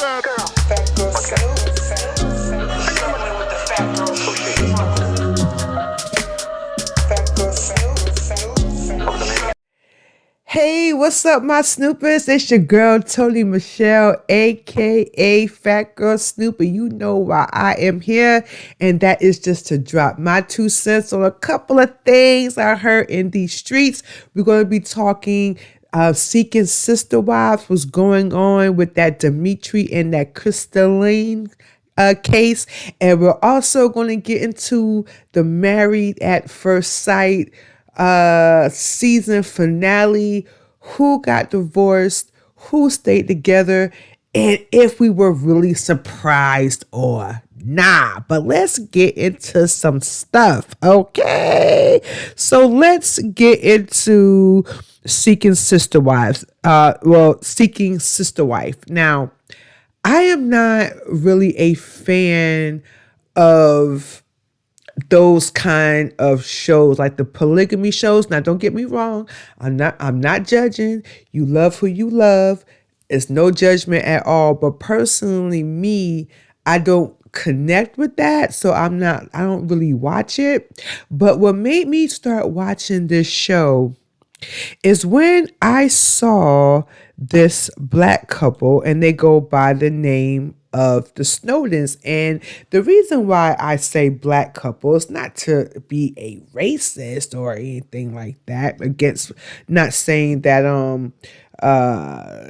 Hey, what's up, my snoopers? It's your girl, Tony Michelle, aka Fat Girl Snoop, and you know why I am here, and that is just to drop my 2 cents on a couple of things I heard in these streets. We're going to be talking Seeking Sister Wives, what's going on with that Dimitri and that Crystalline case, and we're also going to get into the Married at First Sight season finale, who got divorced, who stayed together, and if we were really surprised or nah. But let's get into some stuff, okay? So let's get into Seeking Sister Wives. Seeking Sister Wife. Now, I am not really a fan of those kind of shows, like the polygamy shows. Now, don't get me wrong. I'm not judging. You love who you love. It's no judgment at all. But personally, me, I don't connect with that. So I don't really watch it. But what made me start watching this show is when I saw this black couple, and they go by the name of the Snowdens. And the reason why I say black couple is not to be a racist or anything like that, against, not saying that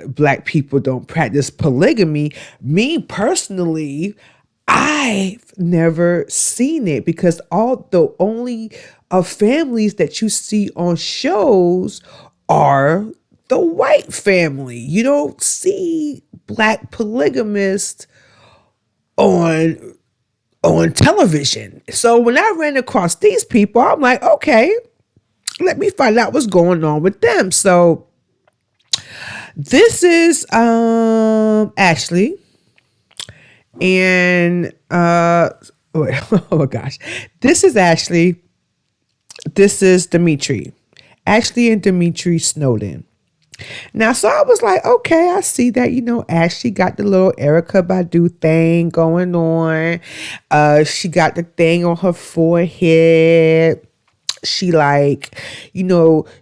black people don't practice polygamy. Me personally, I've never seen it, because all the only families that you see on shows are the white family. You don't see black polygamists on television. So when I ran across these people, I'm like, okay, let me find out what's going on with them. So this is Ashley and oh my gosh. This is Ashley. This is Dimitri. Ashley and Dimitri Snowden. Now, so I was like, okay, I see that, Ashley got the little Erykah Badu thing going on. She got the thing on her forehead. She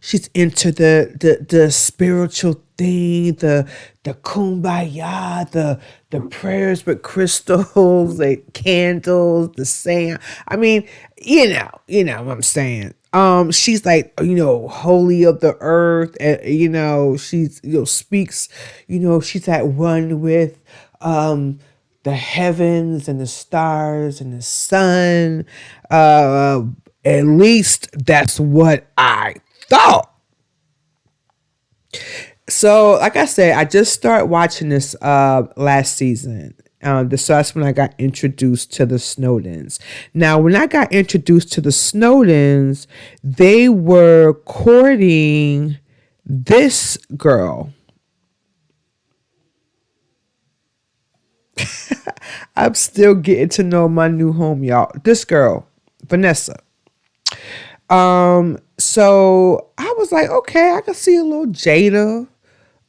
she's into the spiritual thing, the kumbaya, the prayers with crystals, the candles, the sand. I mean, you know what I'm saying. She's like, holy of the earth, and she's speaks, she's at one with the heavens and the stars and the sun. At least that's what I thought. So, like I said, I just started watching this last season. So that's when I got introduced to the Snowdens. Now, when I got introduced to the Snowdens, they were courting this girl. I'm still getting to know my new home, y'all. This girl, Vanessa. So I was like, okay, I can see a little Jada,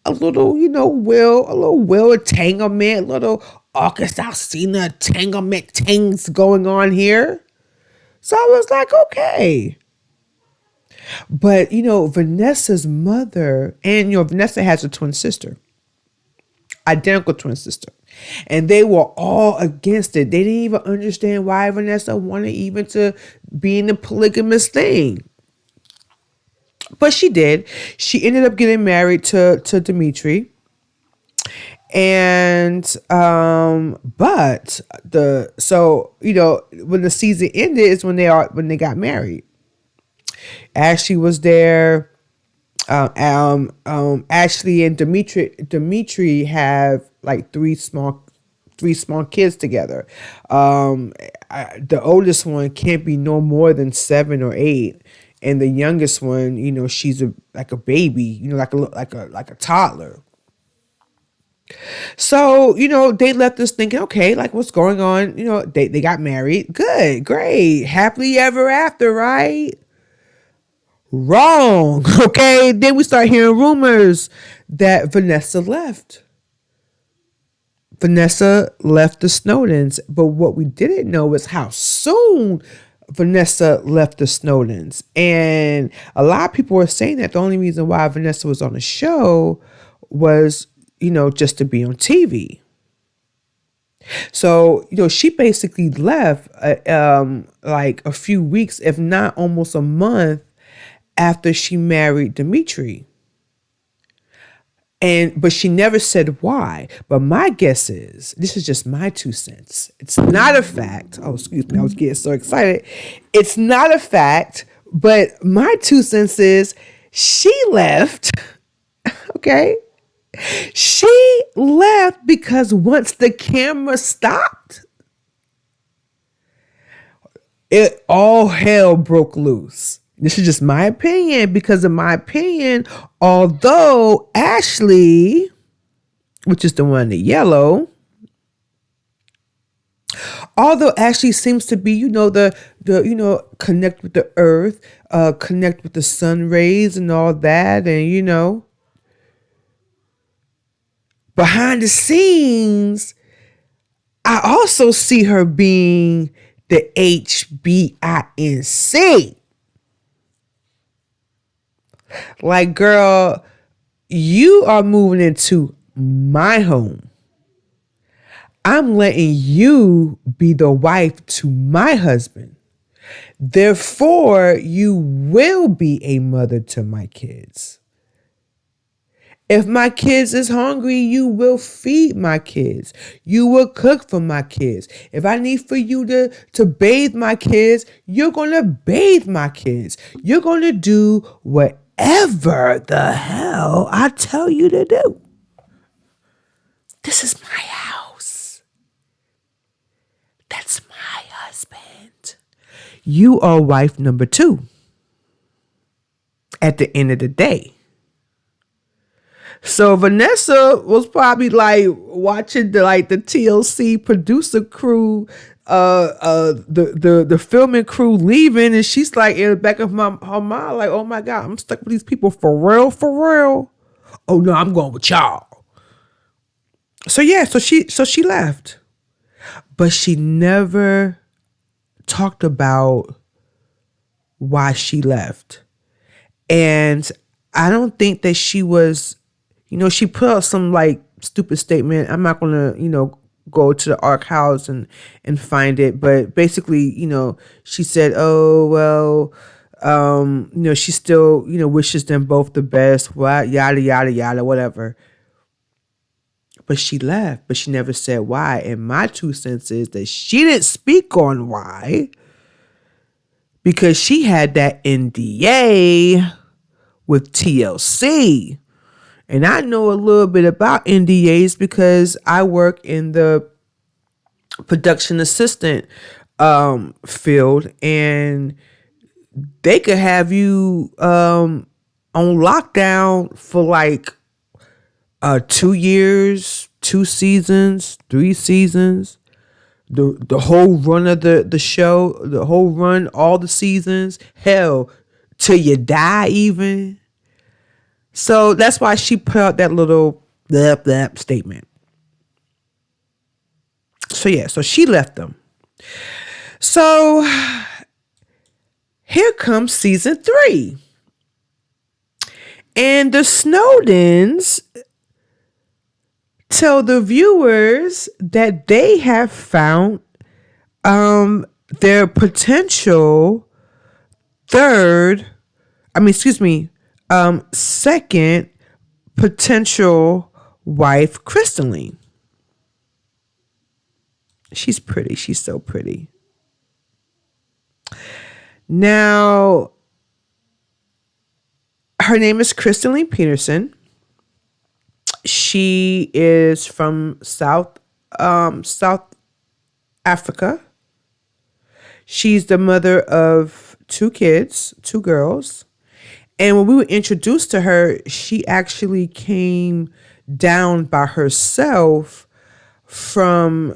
a little, Will entanglement, a little August Alsina entanglement things going on here. So I was like, okay. But, Vanessa's mother, and, Vanessa has a twin sister, identical twin sister. And they were all against it. They didn't even understand why Vanessa wanted even to be in the polygamous thing. But she did. She ended up getting married to Dimitri. And but when the season ended is when they got married. Ashley was there. Ashley and Dimitri have like three small kids together. The oldest one can't be no more than 7 or 8, and the youngest one, she's like a baby, like a toddler. So, they left us thinking, okay, like what's going on? They got married. Good, great, happily ever after, right? Wrong. Okay. Then we start hearing rumors that Vanessa left. Vanessa left the Snowdens, but what we didn't know is how soon Vanessa left the Snowdens. And a lot of people were saying that the only reason why Vanessa was on the show was, just to be on TV. So, she basically left like a few weeks, if not almost a month after she married Dimitri. But she never said why. But my guess is, this is just my 2 cents. It's not a fact. Oh, excuse me. I was getting so excited. It's not a fact, but my 2 cents is she left. Okay. She left because once the camera stopped, all hell broke loose. This is just my opinion, because in my opinion, although Ashley, which is the one in the yellow, although Ashley seems to be, the connect with the earth, connect with the sun rays and all that, and behind the scenes, I also see her being the HBINC. Like, girl, you are moving into my home. I'm letting you be the wife to my husband. Therefore, you will be a mother to my kids. If my kids is hungry, you will feed my kids. You will cook for my kids. If I need for you to bathe my kids, you're going to bathe my kids. You're going to do whatever the hell I tell you to do. This is my house. That's my husband. You are wife number 2 at the end of the day. So Vanessa was probably like watching the TLC producer crew, the filming crew leaving, and she's like in the back of her mind, like, oh my God, I'm stuck with these people for real. Oh no, I'm going with y'all. So yeah, so she left, but she never talked about why she left, and I don't think that she was. She put out some stupid statement. I'm not gonna, go to the archives and find it. But basically, she said, oh, well, she still, wishes them both the best, what, yada, yada, yada, whatever. But she left, but she never said why. And my 2 cents is that she didn't speak on why, because she had that NDA with TLC. And I know a little bit about NDAs because I work in the production assistant field, and they could have you on lockdown for 2 years, 2 seasons, 3 seasons, the whole run of the show, the whole run, all the seasons, hell, till you die even. So that's why she put out that little blah statement. So yeah, so she left them. So here comes season 3. And the Snowdens tell the viewers that they have found their potential second potential wife, Crystalline. She's pretty. She's so pretty. Now, her name is Crystalline Peterson. She is from South Africa. She's the mother of 2 kids, 2 girls. And when we were introduced to her, she actually came down by herself from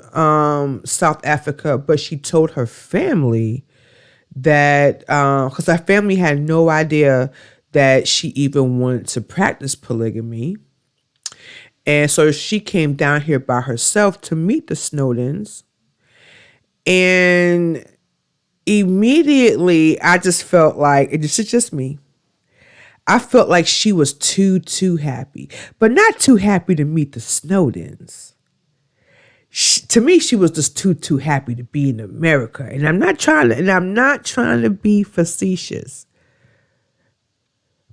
South Africa, but she told her family that, because her family had no idea that she even wanted to practice polygamy. And so she came down here by herself to meet the Snowdens. And immediately I just felt like, this is just me, I felt like she was too happy, but not too happy to meet the Snowdens. To me, she was just too happy to be in America. And I'm not trying to be facetious,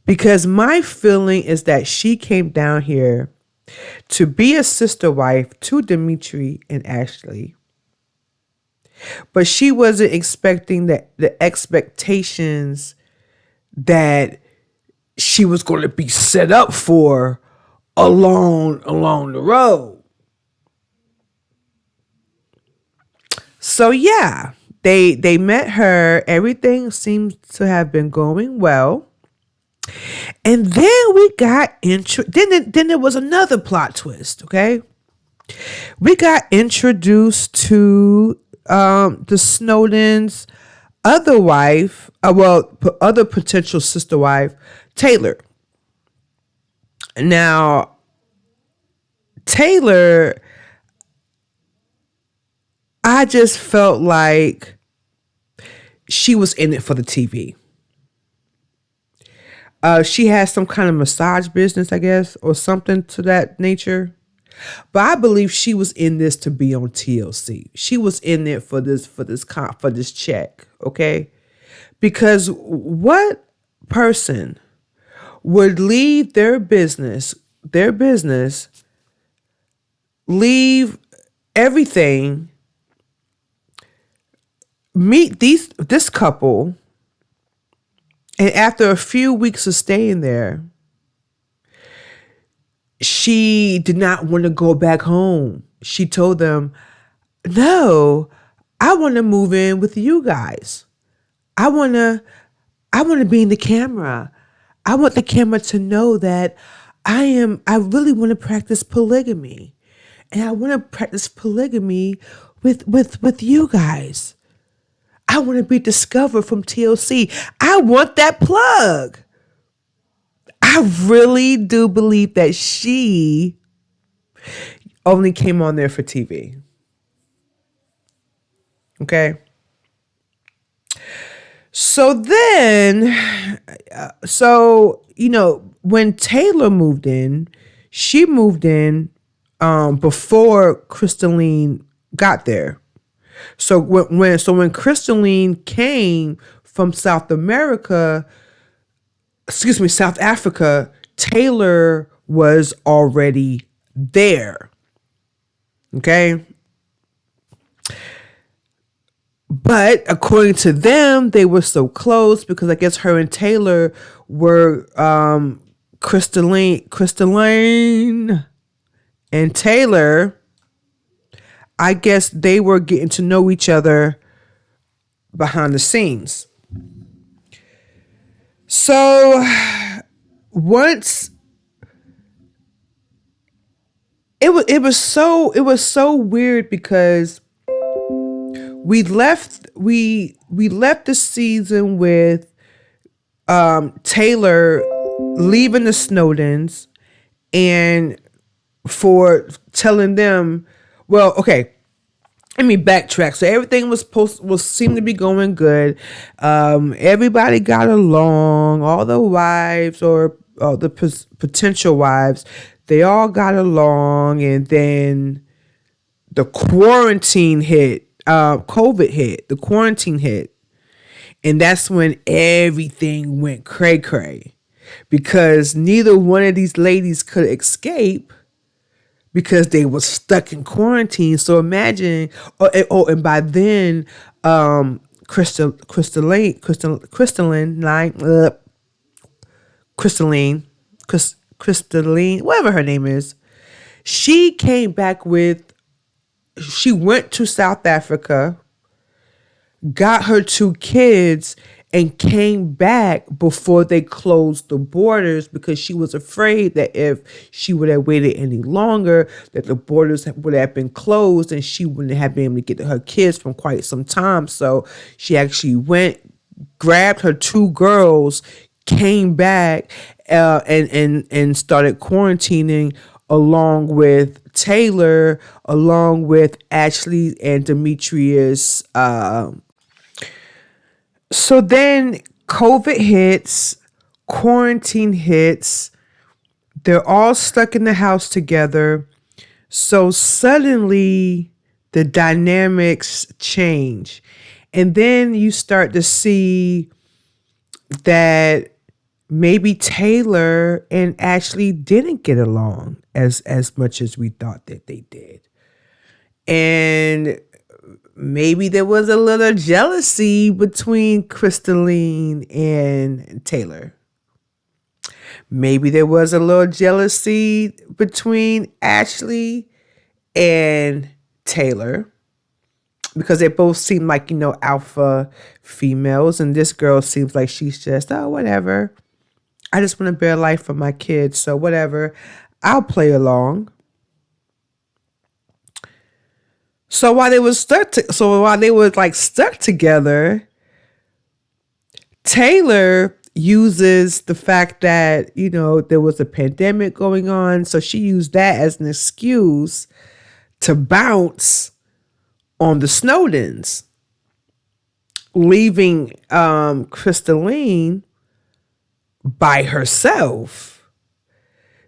because my feeling is that she came down here to be a sister wife to Dimitri and Ashley. But she wasn't expecting the expectations that she was going to be set up for along the road. So yeah, they met her. Everything seems to have been going well. And then we got then there was another plot twist, okay? We got introduced to the Snowdens' other wife, other potential sister wife, Taylor. Now, Taylor, I just felt like she was in it for the TV. She has some kind of massage business, I guess, or something to that nature. But I believe she was in this to be on TLC. She was in there for this check, okay? Because what person would leave their business, leave everything, meet this couple, and after a few weeks of staying there, she did not want to go back home. She told them, no, I want to move in with you guys. I want to be in the camera. I want the camera to know that I really want to practice polygamy. And I want to practice polygamy with you guys. I want to be discovered from TLC. I want that plug. I really do believe that she only came on there for TV. Okay. So then, when Taylor moved in, she moved in before Crystalline got there. So when Crystalline came from South Africa, Taylor was already there. Okay. But according to them, they were so close because I guess her and Taylor were Crystalline and Taylor. I guess they were getting to know each other behind the scenes. So once it was so weird because we left the season with Taylor leaving the Snowdens and for telling them, well, okay, let me backtrack. So everything was seemed to be going good. Everybody got along. All the wives or the potential wives, they all got along. And then the quarantine hit. COVID hit. The quarantine hit, and that's when everything went cray because neither one of these ladies could escape because they were stuck in quarantine. So imagine, and by then, Crystalline, whatever her name is, she went to South Africa, got her 2 kids, and came back before they closed the borders because she was afraid that if she would have waited any longer, that the borders would have been closed and she wouldn't have been able to get to her kids for quite some time. So she actually went, grabbed her 2 girls, came back, and started quarantining along with Taylor, along with Ashley and Demetrius. So then COVID hits, quarantine hits, they're all stuck in the house together. So suddenly the dynamics change. And then you start to see that maybe Taylor and Ashley didn't get along as much as we thought that they did. And maybe there was a little jealousy between Crystalline and Taylor. Maybe there was a little jealousy between Ashley and Taylor, because they both seem like, alpha females. And this girl seems like she's just, oh, whatever. I just want to bear life for my kids. So whatever, I'll play along. So while they were stuck together, Taylor uses the fact that, there was a pandemic going on. So she used that as an excuse to bounce on the Snowdens, leaving Crystalline by herself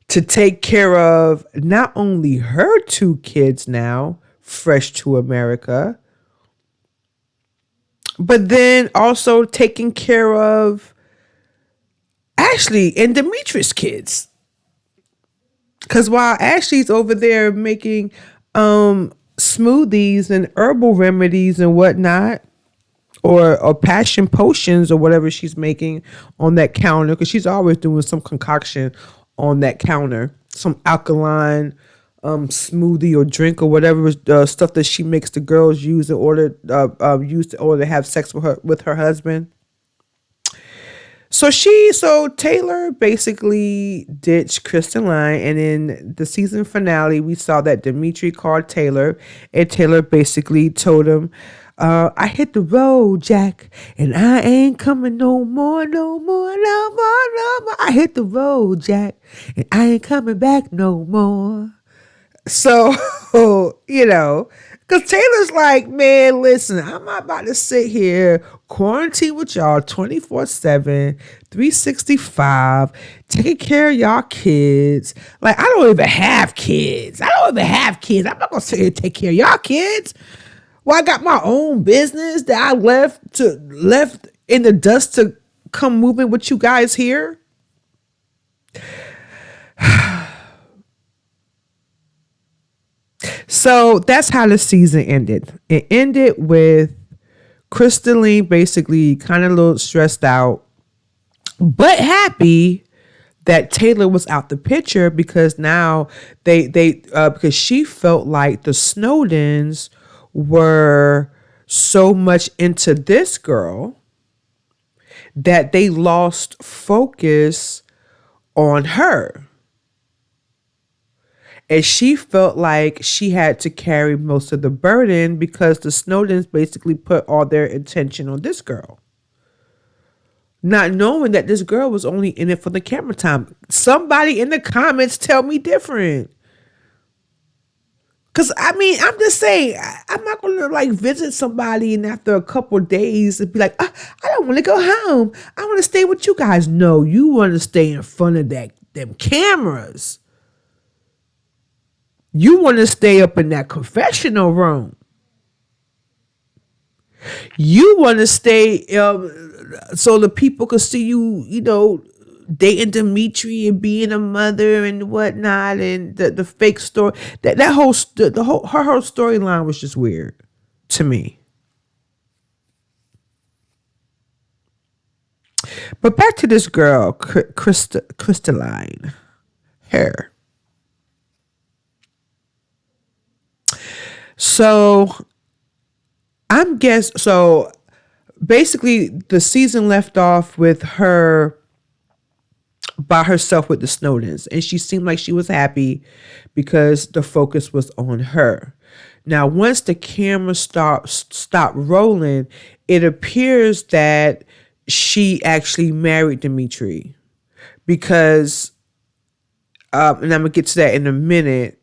to take care of not only her 2 kids now, fresh to America, but then also taking care of Ashley and Demetrius' kids. Because while Ashley's over there making smoothies and herbal remedies and whatnot, or passion potions or whatever she's making on that counter, because she's always doing some concoction on that counter, some alkaline smoothie or drink or whatever stuff that she makes the girls use in order to have sex with her husband. So Taylor basically ditched Crystalline, and in the season finale, we saw that Dimitri called Taylor, and Taylor basically told him, I hit the road, Jack, and I ain't coming no more, no more, no more, no more. I hit the road, Jack, and I ain't coming back no more. So, because Taylor's like, man, listen, I'm not about to sit here, quarantine with y'all 24/7, 365, taking care of y'all kids. Like, I don't even have kids. I'm not going to sit here and take care of y'all kids. Well, I got my own business that I left in the dust to come moving with you guys here. So that's how the season ended. It ended with Crystalline basically kind of a little stressed out, but happy that Taylor was out the picture, because now because she felt like the Snowdens were so much into this girl that they lost focus on her. And she felt like she had to carry most of the burden because the Snowdens basically put all their attention on this girl, not knowing that this girl was only in it for the camera time. Somebody in the comments tell me different. Because, I'm just saying, I'm not going to visit somebody and after a couple of days and be like, I don't want to go home. I want to stay with you guys. No, you want to stay in front of them cameras. You want to stay up in that confessional room. You want to stay so the people can see you, dating Dimitri and being a mother and whatnot, and the fake story. Her whole storyline was just weird to me. But back to this girl, Crystalline, her. So basically the season left off with her by herself with the Snowdens, and she seemed like she was happy because the focus was on her. Now, once the camera stopped rolling, it appears that she actually married Dimitri, because And I'm gonna get to that in a minute.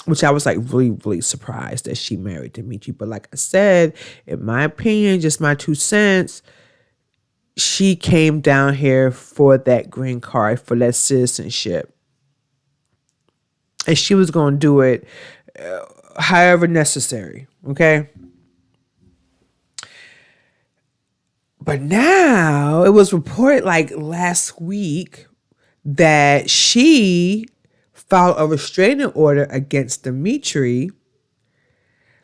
Which I was like really, really surprised that she married Dimitri. But like I said, in my opinion, just my 2 cents, she came down here for that green card, for that citizenship. And she was going to do it however necessary. Okay. But now it was reported like last week that she filed a restraining order against Dimitri,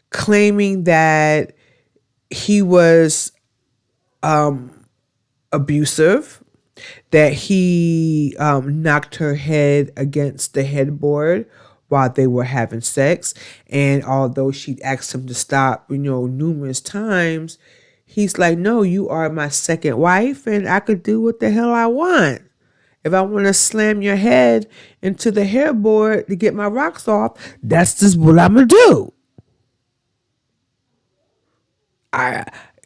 claiming that he was abusive, that he knocked her head against the headboard while they were having sex. And although she asked him to stop, numerous times, he's like, no, you are my second wife and I could do what the hell I want. If I want to slam your head into the headboard to get my rocks off, that's just what I'm going to do.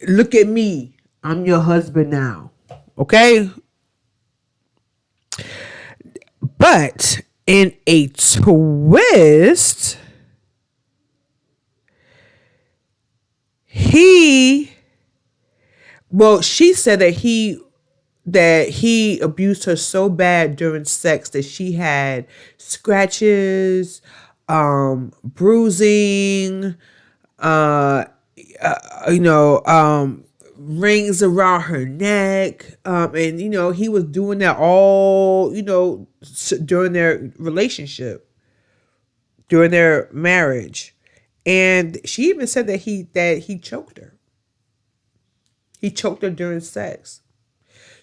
Look at me. I'm your husband now. Okay? But in a twist, she said that he abused her so bad during sex that she had scratches, bruising, rings around her neck. And he was doing that all, during their relationship, during their marriage. And she even said that he choked her. He choked her during sex.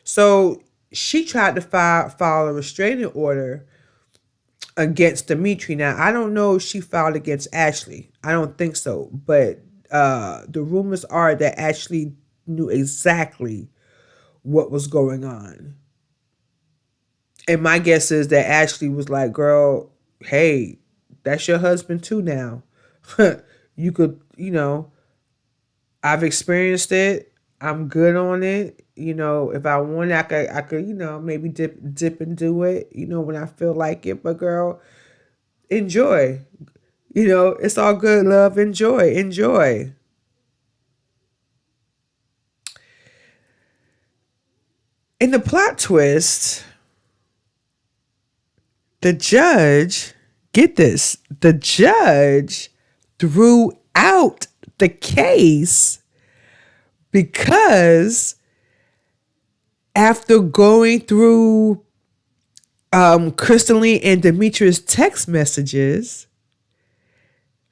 So she tried to file a restraining order against Dimitri. Now, I don't know if she filed against Ashley. I don't think so. But the rumors are that Ashley knew exactly what was going on. And my guess is that Ashley was like, girl, hey, that's your husband too now. You could, I've experienced it. I'm good on it. If I want, I could, maybe dip and do it, when I feel like it. But girl, enjoy. It's all good, love. Enjoy. In the plot twist, the judge, get this, the judge threw out the case because after going through Crystalline and Demetrius' text messages,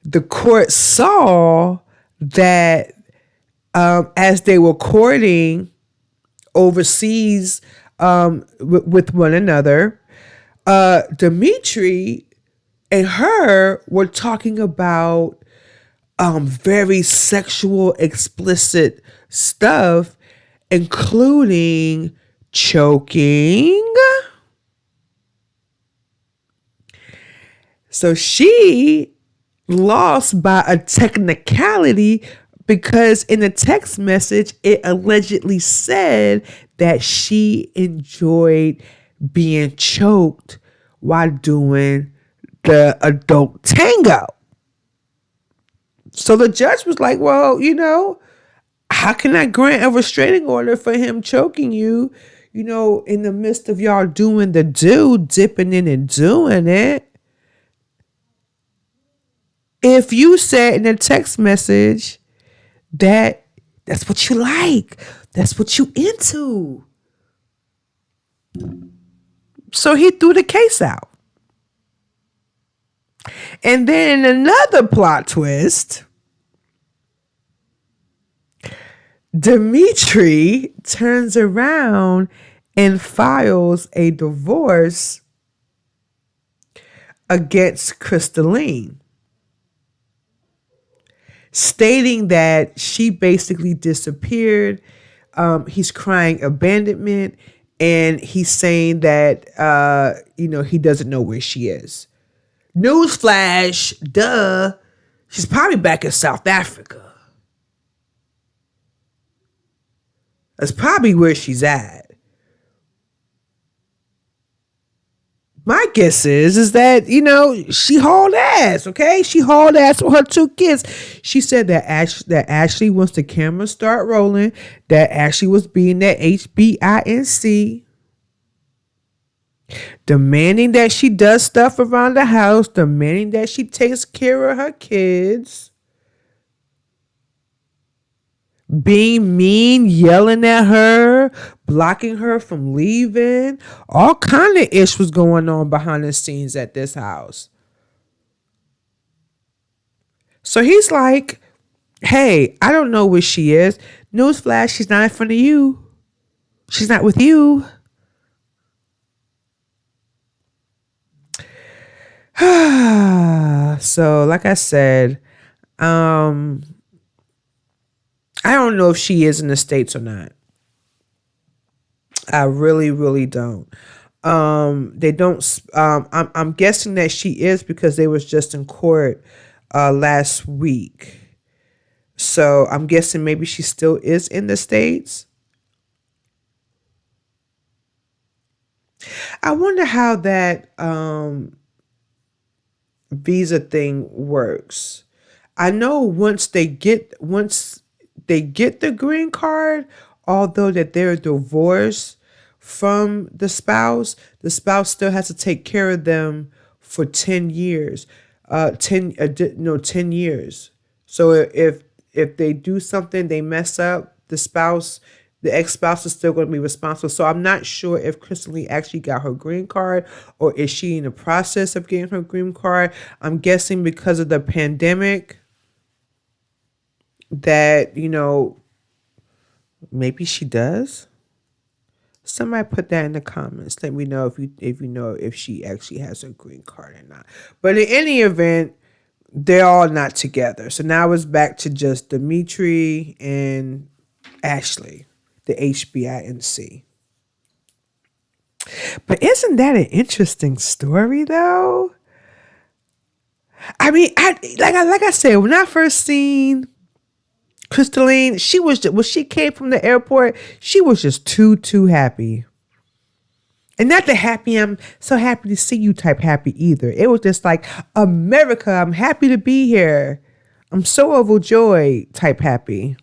the court saw that as they were courting overseas with one another, Dimitri and her were talking about very sexual, explicit stuff, including choking. So she lost by a technicality because in the text message, it allegedly said that she enjoyed being choked while doing the adult tango. So the judge was like, well, how can I grant a restraining order for him choking you, in the midst of y'all doing the dipping in and doing it? If you said in a text message that that's what you like, that's what you into. So he threw the case out. And then another plot twist, Dimitri turns around and files a divorce against Crystalline, stating that she basically disappeared. He's crying abandonment, and he's saying that, he doesn't know where she is. Newsflash, duh. She's probably back in South Africa. That's probably where she's at. My guess is that, she hauled ass, okay? She hauled ass with her two kids. She said that Ashley, once the cameras start rolling, that Ashley was being that HBINC, demanding that she does stuff around the house, demanding that she takes care of her kids, being mean, yelling at her, blocking her from leaving. All kind of ish was going on behind the scenes at this house. So he's like, hey, I don't know where she is. Newsflash, she's not in front of you. She's not with you. So, like I said, I don't know if she is in the States or not. I really, really don't. They don't. I'm guessing that she is because they was just in court last week. So I'm guessing maybe she still is in the States. I wonder how that visa thing works. I know once they get the green card, although that they're divorced from the spouse still has to take care of them for 10 years. 10 years. So if they do something, they mess up, the ex-spouse is still going to be responsible. So I'm not sure if Kristen Lee actually got her green card or is she in the process of getting her green card. I'm guessing because of the pandemic that, maybe she does. Somebody put that in the comments. Let me know if you know if she actually has her green card or not. But in any event, they're all not together. So now it's back to just Dimitri and Ashley, the HBINC. But isn't that an interesting story though? I mean, like I said, when I first seen Crystalline, when she came from the airport, she was just too happy. And not the happy, I'm so happy to see you type happy either. It was just like, America, I'm happy to be here. I'm so overjoyed type happy.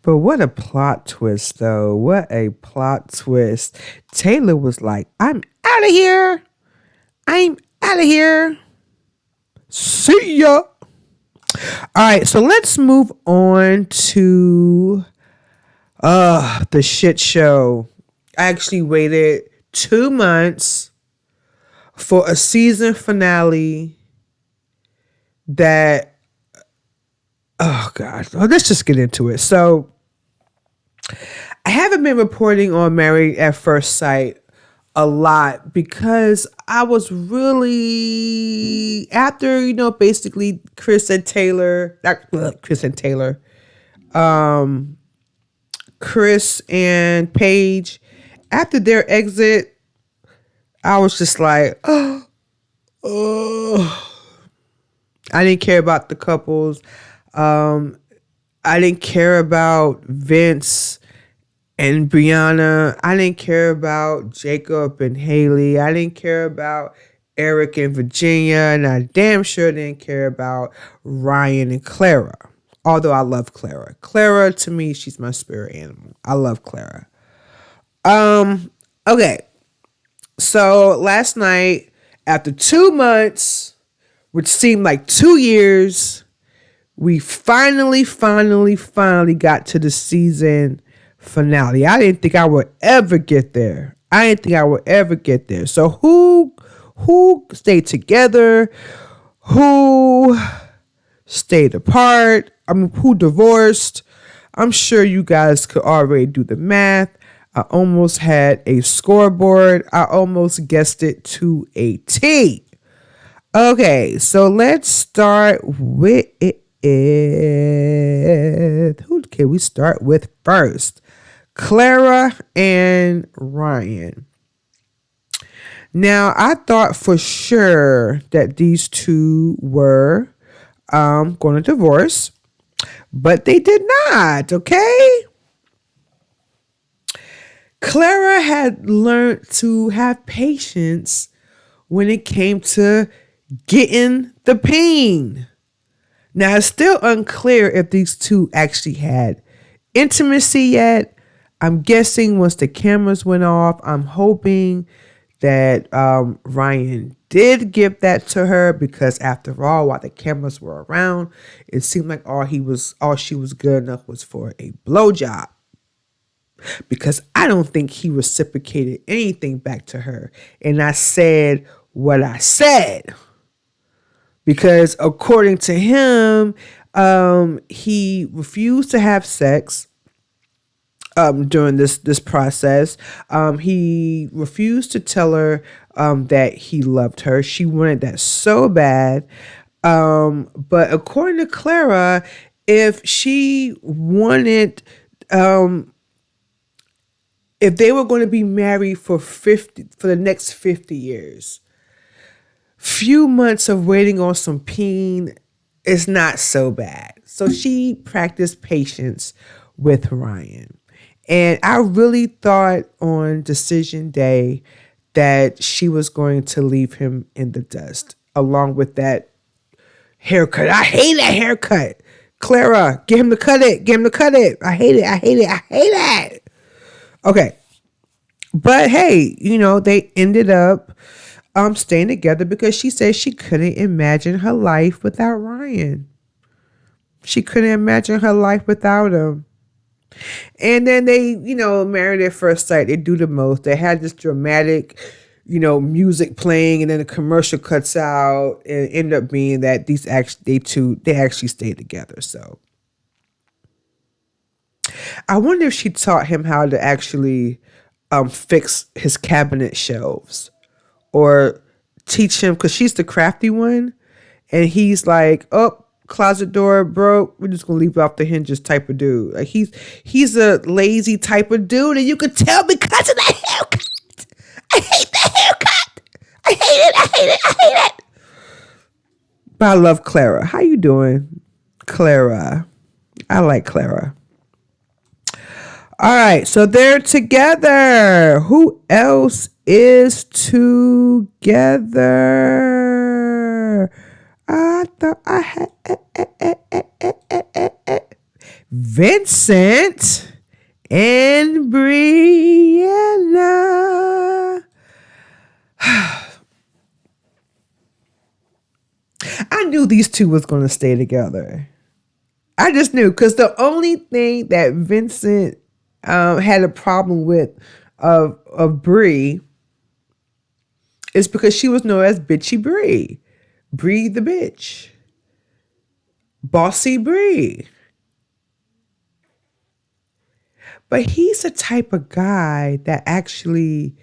But what a plot twist, though. What a plot twist. Taylor was like, I'm out of here. I'm out of here. See ya. All right, so let's move on to the shit show. I actually waited 2 months for a season finale that, oh God, well, let's just get into it. So I haven't been reporting on Married at First Sight a lot because I was really, after, basically Chris and Taylor, Chris and Paige, after their exit, I was just like, oh, I didn't care about the couples. I didn't care about Vince and Brianna. I didn't care about Jacob and Haley. I didn't care about Eric and Virginia. And I damn sure didn't care about Ryan and Clara. Although I love Clara. Clara, to me, she's my spirit animal. I love Clara. Okay. So last night, after 2 months, which seemed like 2 years, we finally got to the season finale. I didn't think I would ever get there. So who stayed together? Who stayed apart? Who divorced? I'm sure you guys could already do the math. I almost had a scoreboard. I almost guessed it to a T. Okay, so let's start with who can we start with first? Clara and Ryan. Now, I thought for sure that these two were going to divorce, but they did not, okay? Clara had learned to have patience when it came to getting the pain. Now, it's still unclear if these two actually had intimacy yet. I'm guessing once the cameras went off, I'm hoping that Ryan did give that to her, because after all, while the cameras were around, it seemed like all she was good enough was for a blowjob. Because I don't think he reciprocated anything back to her. And I said what I said. Because according to him, he refused to have sex during this process. He refused to tell her that he loved her. She wanted that so bad. But according to Clara, if she wanted, if they were going to be married for the next 50 years, few months of waiting on some peen is not so bad. So she practiced patience with Ryan. And I really thought on decision day that she was going to leave him in the dust, along with that haircut. I hate that haircut. Clara, get him to cut it. Get him to cut it. I hate it. I hate it. I hate it. Okay. But hey, they ended up staying together because she said she couldn't imagine her life without Ryan. She couldn't imagine her life without him. And then they, married at first sight. They do the most. They had this dramatic, music playing, and then the commercial cuts out, and it ended up being that they actually stayed together. So I wonder if she taught him how to actually fix his cabinet shelves, or teach him, because she's the crafty one, and he's like, oh, closet door broke, we're just gonna leave it off the hinges type of dude. Like he's a lazy type of dude, and you can tell because of that haircut. I hate that haircut. I hate it. I hate it. I hate it. But I love Clara. How you doing, Clara? I like Clara. All right, so they're together. Who else is together? I thought I had Vincent and Brianna. I knew these two was going to stay together. I just knew, because the only thing that Vincent had a problem with of Bree is because she was known as Bitchy Bree. Bree the bitch. Bossy Bree. But he's the type of guy that actually,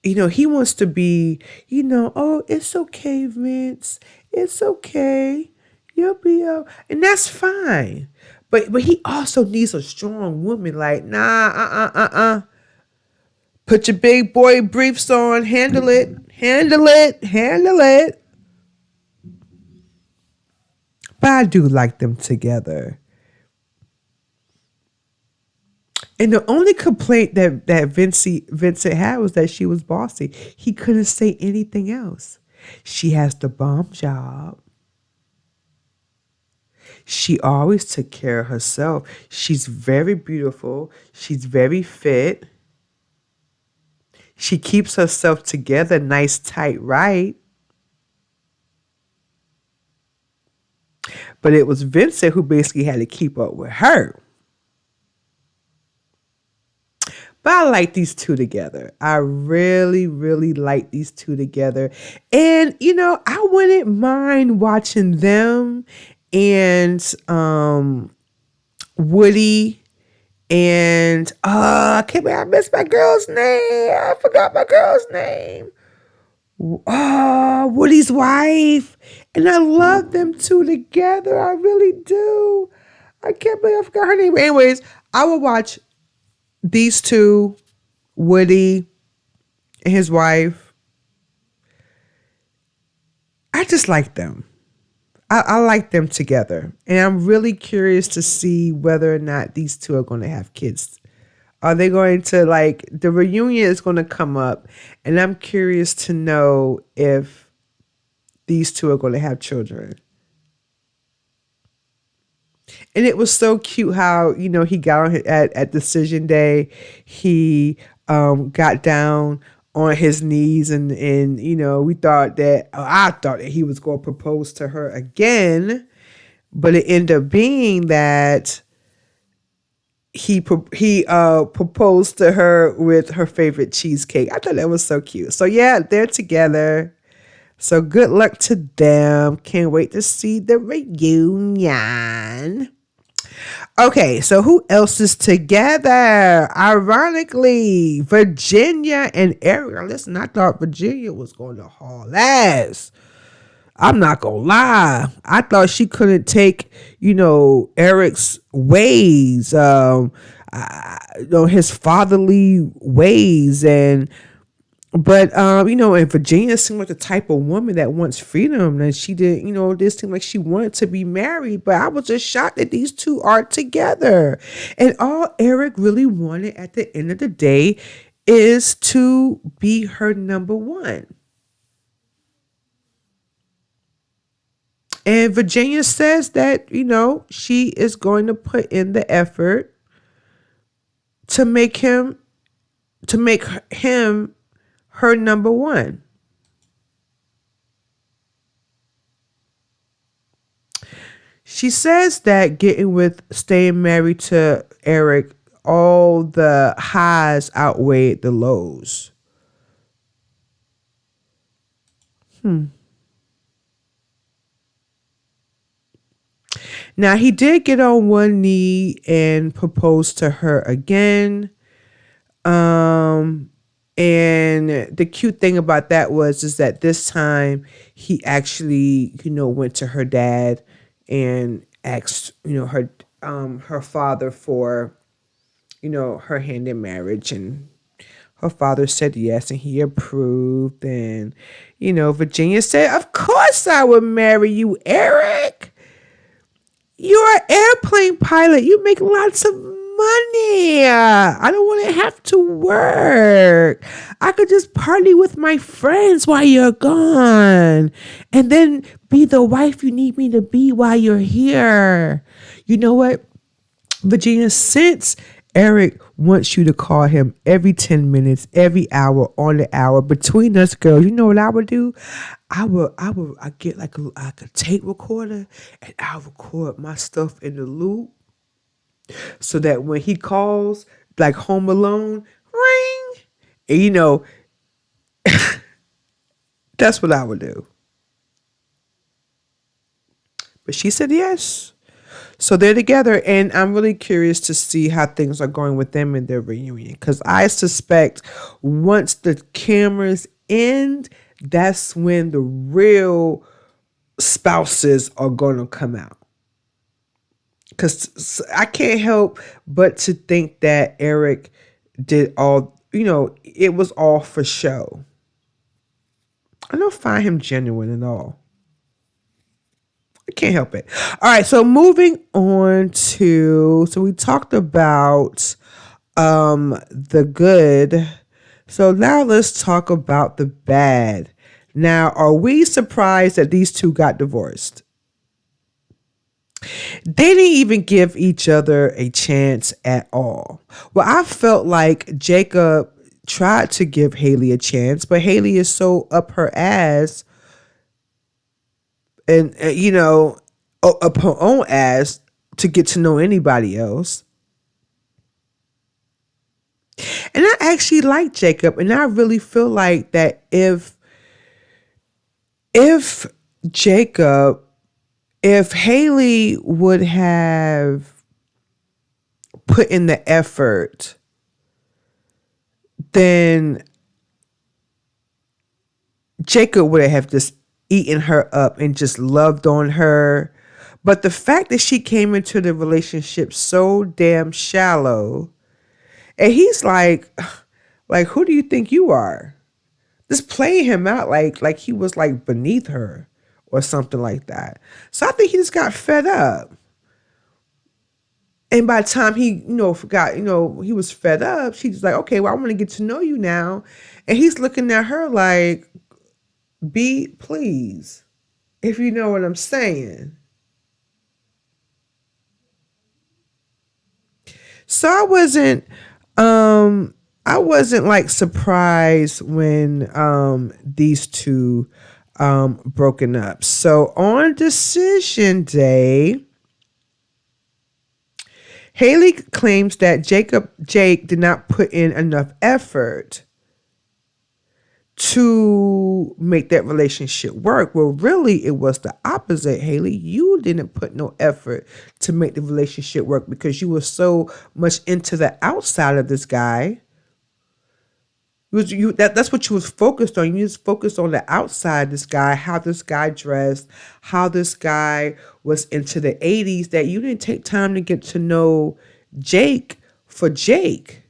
he wants to be, oh, it's okay, Vince. It's okay. You'll be out. And that's fine. But he also needs a strong woman. Like, nah, Put your big boy briefs on. Handle it. Handle it. Handle it. But I do like them together. And the only complaint that Vincent had was that she was bossy. He couldn't say anything else. She has the bomb job. She always took care of herself. She's very beautiful. She's very fit. She keeps herself together, nice, tight, right? But it was Vincent who basically had to keep up with her. But I like these two together. I really, really like these two together. And, I wouldn't mind watching them and Woody and I can't believe I missed my girl's name. I forgot my girl's name. Woody's wife. And I love them two together. I really do. I can't believe I forgot her name. Anyways, I will watch these two, Woody and his wife. I just like them. I like them together. And I'm really curious to see whether or not these two are going to have kids Are they going to like the reunion is going to come up, and I'm curious to know if these two are going to have children. And it was so cute how he got on at decision day. He got down on his knees and we thought that I thought that he was going to propose to her again, but it ended up being that he proposed to her with her favorite cheesecake. I thought that was so cute. So yeah, they're together. So good luck to them. Can't wait to see the reunion. Okay, so who else is together? Ironically, Virginia and Ariel. Listen, I thought Virginia was going to haul ass. I'm not gonna lie. I thought she couldn't take, Eric's ways, his fatherly ways, and Virginia seemed like the type of woman that wants freedom, and she did, this seemed like she wanted to be married. But I was just shocked that these two are together, and all Eric really wanted at the end of the day is to be her number one. And Virginia says that, she is going to put in the effort to make him her number one. She says that staying married to Eric, all the highs outweighed the lows. Now, he did get on one knee and propose to her again. And the cute thing about that is that this time he actually, went to her dad and asked, her father for, her hand in marriage, and her father said yes, and he approved. And, Virginia said, "Of course I would marry you, Eric. You're an airplane pilot. You make lots of money. I don't want to have to work. I could just party with my friends while you're gone, and then be the wife you need me to be while you're here." You know what, Virginia, since Eric wants you to call him every 10 minutes, every hour, on the hour, between us girls, you know what I would do? I get like a tape recorder, and I'll record my stuff in the loop so that when he calls, like Home Alone, ring, and that's what I would do. But she said yes. So they're together, and I'm really curious to see how things are going with them in their reunion, because I suspect once the cameras end, that's when the real spouses are going to come out. Because I can't help but to think that Eric did it was all for show. I don't find him genuine at all. I can't help it. All right, so moving on so we talked about the good. So now let's talk about the bad. Now, are we surprised that these two got divorced? They didn't even give each other a chance at all. Well, I felt like Jacob tried to give Haley a chance, but Haley is so up her ass and, up her own ass to get to know anybody else. And I actually like Jacob, and I really feel like that if Jacob, if Haley would have put in the effort, then Jacob would have just eaten her up and just loved on her. But the fact that she came into the relationship so damn shallow, and he's like, who do you think you are? Just playing him out like he was like beneath her or something like that. So I think he just got fed up. And by the time he, forgot, he was fed up, she's like, okay, well, I want to get to know you now. And he's looking at her like, B, please, if you know what I'm saying. So I wasn't like surprised when these two broken up. So on decision day, Haley claims that Jake did not put in enough effort to make that relationship work. Well, really, it was the opposite, Haley. You didn't put no effort to make the relationship work because you were so much into the outside of this guy. That's what you was focused on. You was focused on the outside, this guy, how this guy dressed, how this guy was into the 80s, that you didn't take time to get to know Jake for Jake.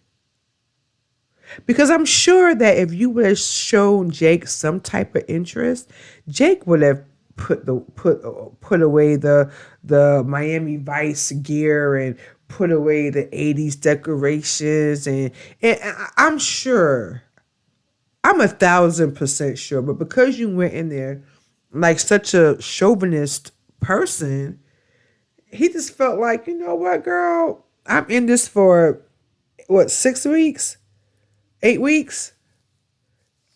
Because I'm sure that if you would have shown Jake some type of interest, Jake would have put away the Miami Vice gear and put away the 80s decorations, and I'm sure, I'm 1,000% sure, but because you went in there like such a chauvinist person, he just felt like, you know what, girl, I'm in this for what, 6 weeks? 8 weeks?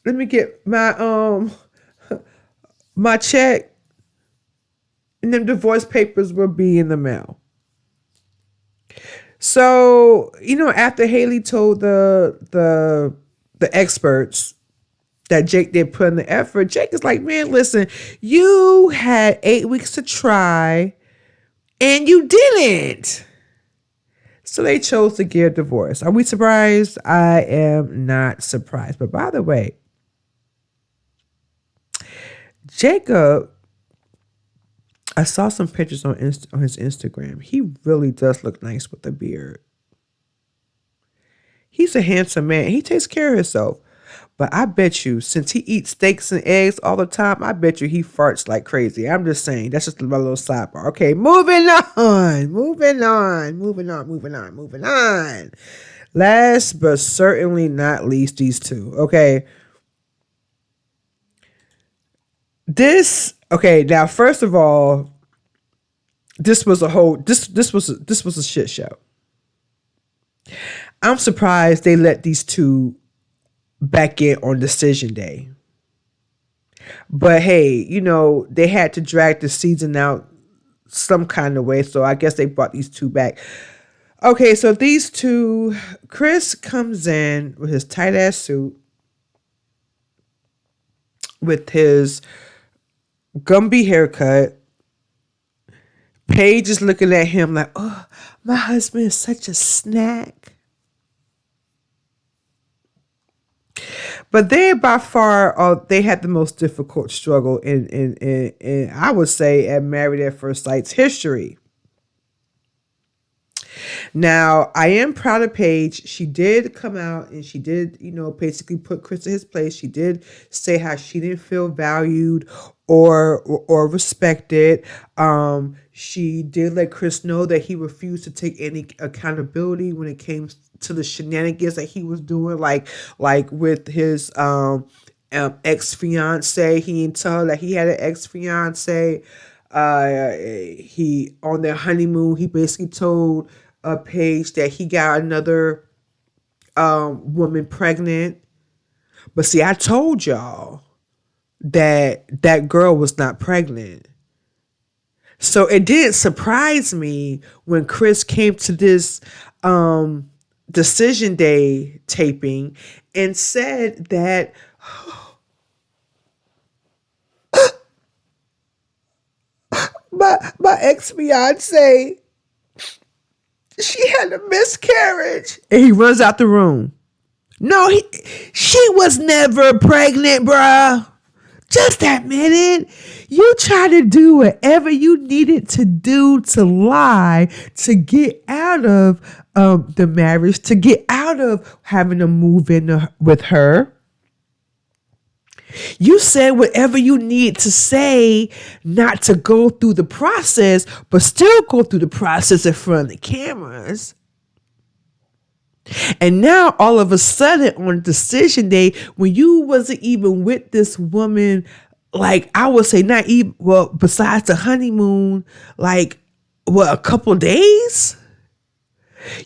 Let me get my check, and then divorce papers will be in the mail. So, after Haley told the experts that Jake did put in the effort, Jake is like, man, listen, you had 8 weeks to try and you didn't. So they chose to give divorce. Are we surprised? I am not surprised. But by the way, Jacob, I saw some pictures on his Instagram. He really does look nice with a beard. He's a handsome man. He takes care of himself. But I bet you, since he eats steaks and eggs all the time, I bet you he farts like crazy. I'm just saying. That's just my little sidebar. Okay, moving on. Last but certainly not least, these two. Okay. Now, first of all, this was a shit show. I'm surprised they let these two back in on decision day. But hey, they had to drag the season out some kind of way. So I guess they brought these two back. Okay, so these two, Chris comes in with his tight ass suit, with his Gumby haircut. Paige is looking at him like, oh, my husband is such a snack. But they by far, they had the most difficult struggle in I would say, at Married at First Sight's history. Now, I am proud of Paige. She did come out and she did, basically put Chris in his place. She did say how she didn't feel valued or respected. She did let Chris know that he refused to take any accountability when it came to the shenanigans that he was doing, like with his ex-fiance. He didn't tell her that he had an ex-fiance. He, on their honeymoon, he basically told Paige that he got another woman pregnant. But see, I told y'all that girl was not pregnant. So it didn't surprise me when Chris came to this decision day taping and said that my ex-fiance, she had a miscarriage. And he runs out the room. No, she was never pregnant, bruh. Just admit it. You tried to do whatever you needed to do to lie, to get out of the marriage, to get out of having to move in with her. You said whatever you need to say, not to go through the process, but still go through the process in front of the cameras. And now all of a sudden on decision day, when you wasn't even with this woman, like I would say not even, well, besides the honeymoon, like what, a couple days?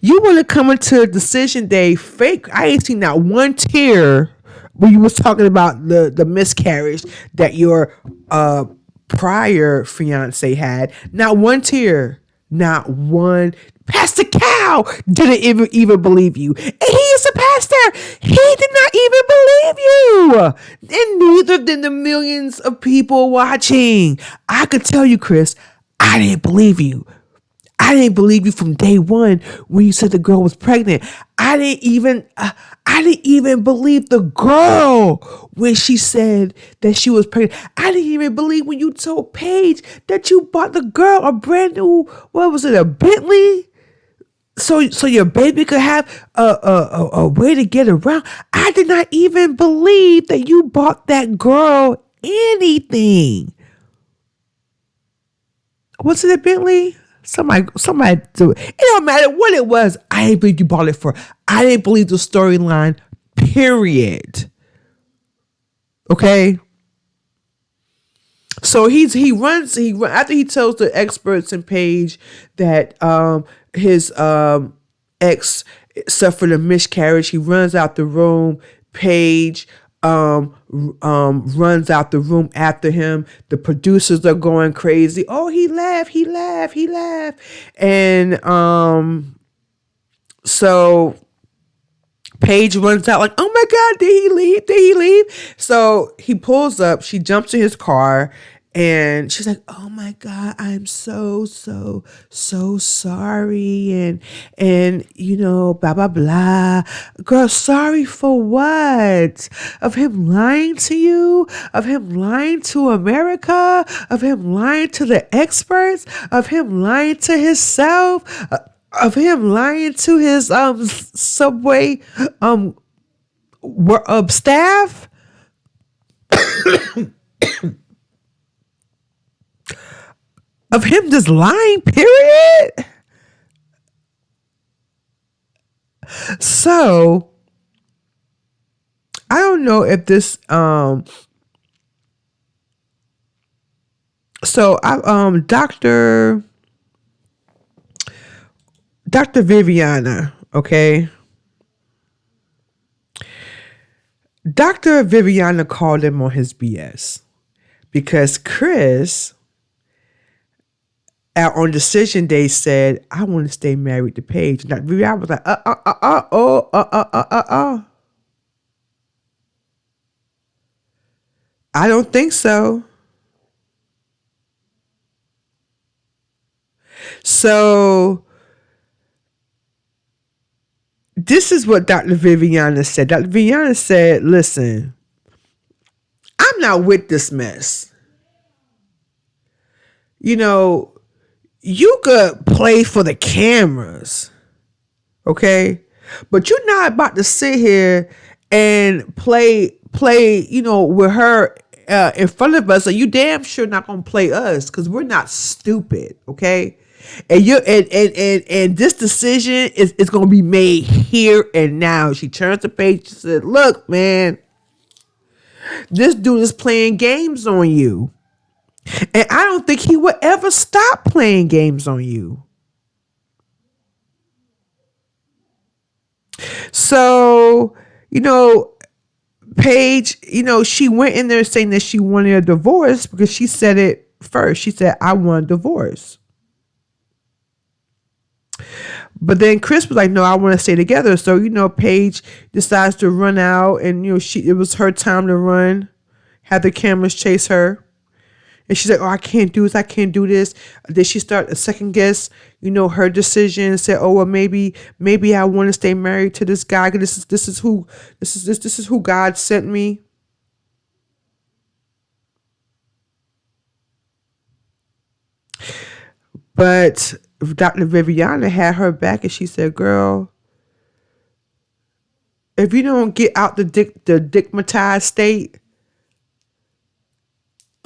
You want to come into a decision day fake. I ain't seen not one tear when you was talking about the miscarriage that your prior fiance had. Not one tear. Not one. Pastor Cow didn't even believe you. And he is a pastor. He did not even believe you. And neither did the millions of people watching. I could tell you, Chris, I didn't believe you. I didn't believe you from day one when you said the girl was pregnant. I didn't even believe the girl when she said that she was pregnant. I didn't even believe when you told Paige that you bought the girl a brand new, what was it, a Bentley? So your baby could have a way to get around. I did not even believe that you bought that girl anything. Was it a Bentley? Somebody do it. It don't matter what it was. I didn't believe you bought it for. I didn't believe the storyline, period. Okay. So he runs after he tells the experts and Paige that his ex suffered a miscarriage. He runs out the room. Paige runs out the room after him. The producers are going crazy. Oh, he left. And so Paige runs out like, oh my God, did he leave? So he pulls up, she jumps in his car, and she's like, oh my God, I'm so sorry. And you know, blah, blah, blah. Girl, sorry for what? Of him lying to you? Of him lying to America? Of him lying to the experts? Of him lying to himself? Of him lying to his subway staff? Of him just lying, period. So I don't know if this Dr. Viviana, okay? Dr. Viviana called him on his BS because Chris on decision day said, I want to stay married to Paige. Dr. Viviana was like, I don't think so. So this is what Dr. Viviana said. Dr. Viviana said, listen, I'm not with this mess. You know, you could play for the cameras, okay? But you're not about to sit here and play, you know, with her in front of us. So you damn sure not gonna play us because we're not stupid, okay? And you and this decision is gonna be made here and now. She turns the page and said, look, man, this dude is playing games on you. And I don't think he would ever stop playing games on you. So, you know, Paige, you know, she went in there saying that she wanted a divorce because she said it first. She said, I want a divorce. But then Chris was like, no, I want to stay together. So, you know, Paige decides to run out and, you know, it was her time to run, have the cameras chase her. And she's like, oh, I can't do this. I can't do this. Then she started a second guess, you know, her decision and said, oh, well, maybe I want to stay married to this guy. Cause this is who God sent me. But Dr. Viviana had her back and she said, girl, if you don't get out the dickmatized state,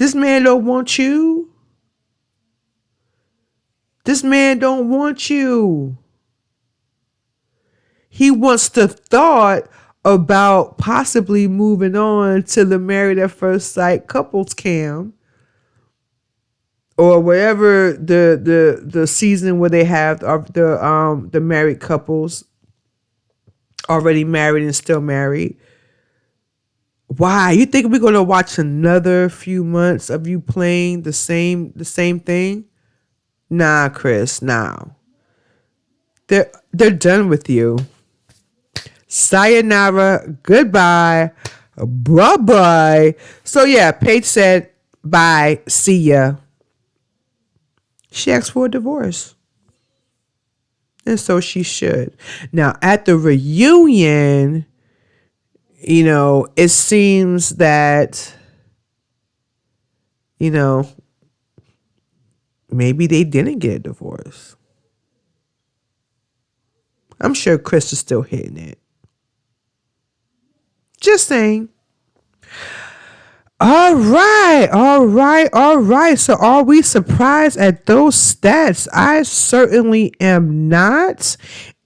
This man don't want you. This man don't want you. He wants the thought about possibly moving on to the Married at First Sight couples cam, or wherever the season where they have the married couples already married and still married. Why? You think we're gonna watch another few months of you playing the same thing? Nah, Chris, nah. They're done with you. Sayonara, goodbye, bye-bye. So yeah, Paige said, bye, see ya. She asked for a divorce. And so she should. Now, at the reunion, you know, it seems that, you know, maybe they didn't get a divorce. I'm sure Chris is still hitting it. Just saying. All right. So are we surprised at those stats? I certainly am not.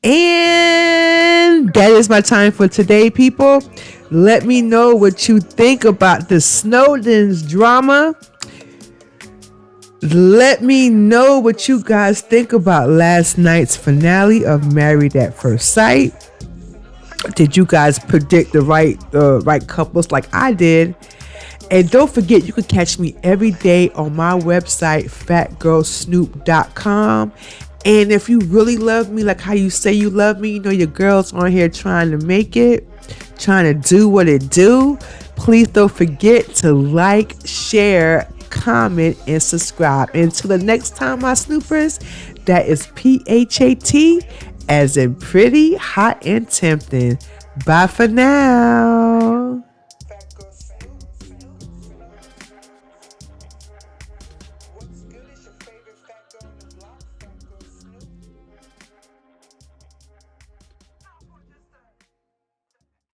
And that is my time for today, people. Let me know what you think about the Snowdens drama. Let me know what you guys think about last night's finale of Married at First Sight. Did you guys predict the right couples like I did? And don't forget, you can catch me every day on my website, Phatgyrlsnoop.com. And if you really love me, like how you say you love me, you know your girl's on here trying to make it, trying to do what it do. Please don't forget to like, share, comment, and subscribe. Until the next time, my snoopers, that is PHAT, as in pretty, hot, and tempting. Bye for now.